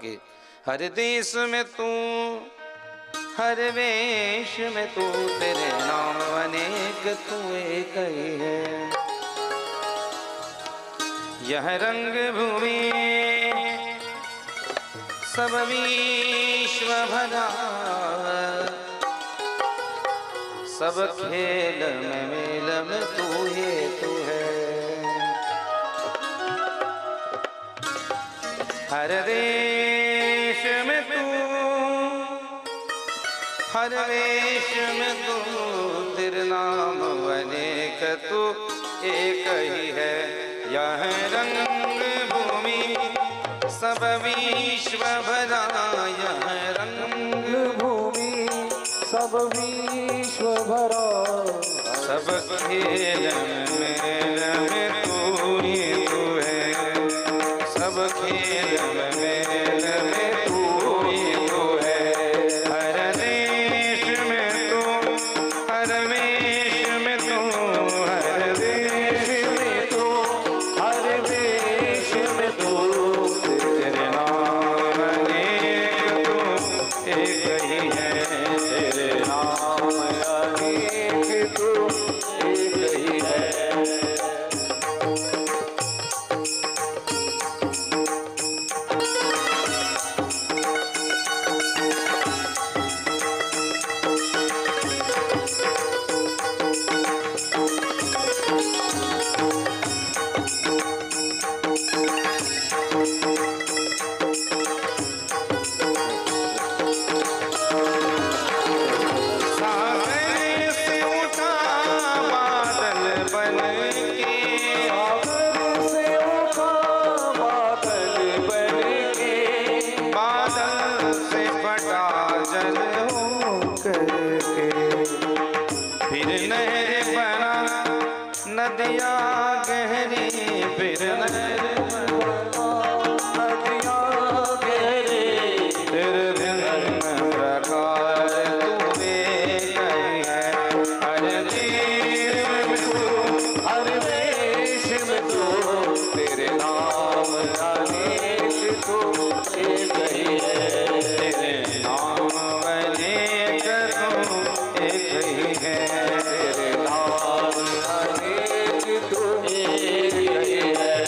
कि हर देश में तू, हर वेश में तू, तेरे नाम अनेक तू एक ही है। यह रंग भूमि सब विश्व भरा, सब खेल में मेल में तू ही तू है। हर देश में तू, हर वेश में तू, तेरे नाम अनेक तू एक ही है। यह रंग भूमि सब विश्व भरा, यह रंग भूमि सब विश्व भरा, सब खेल में तू ही तू है। सब खेल में तू ही तू है। हर देश में तू, हर वेश में तू, हर देश में तू, हर वेश में तू, तेरे नाम अनेक तू एक ही है। तेरे नाम अनेक तू एक ही है। नदिया गहरी, फिर नदिया गहरी, फिर भिन्न प्रकार तू एक ही है। हर देश में तू, हर वेश में तू, तेरे नाम अनेक तू एक ही है। तेरे नाम अनेक तू एक ही है। तेरे नाम अनेक तू एक ही है।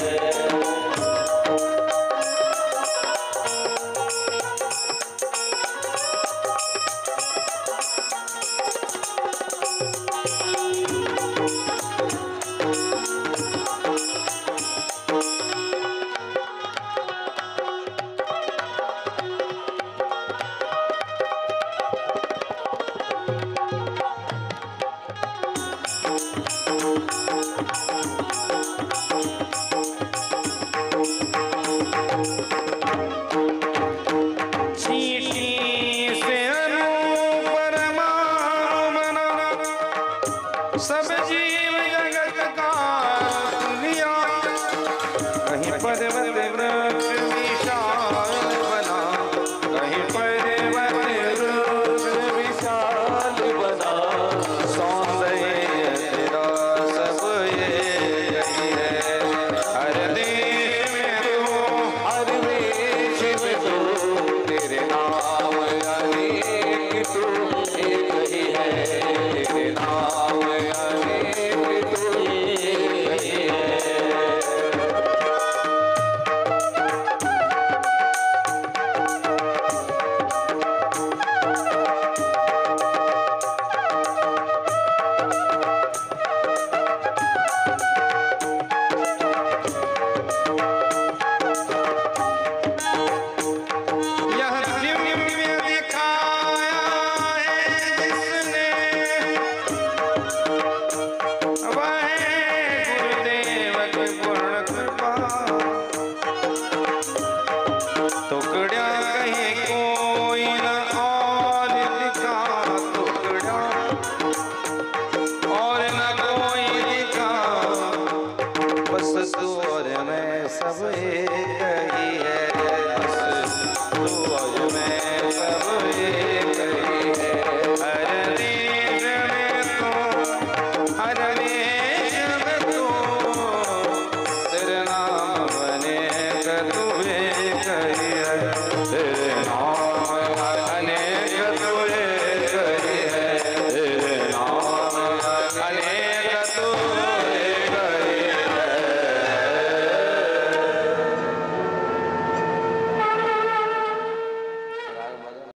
सब जीव जगत का दुनिया, कहीं पर्वत वृक्ष विशाल बना, कहीं पर्वत वृक्ष विशाल बना, सौंदर्य तेरा सब यही है। हर देश में तू, हर वेश में तू, तेरे नाम अनेक तू एक ही है। तेरे नाम अनेक तू एक ही है। टुकड़ा कहीं को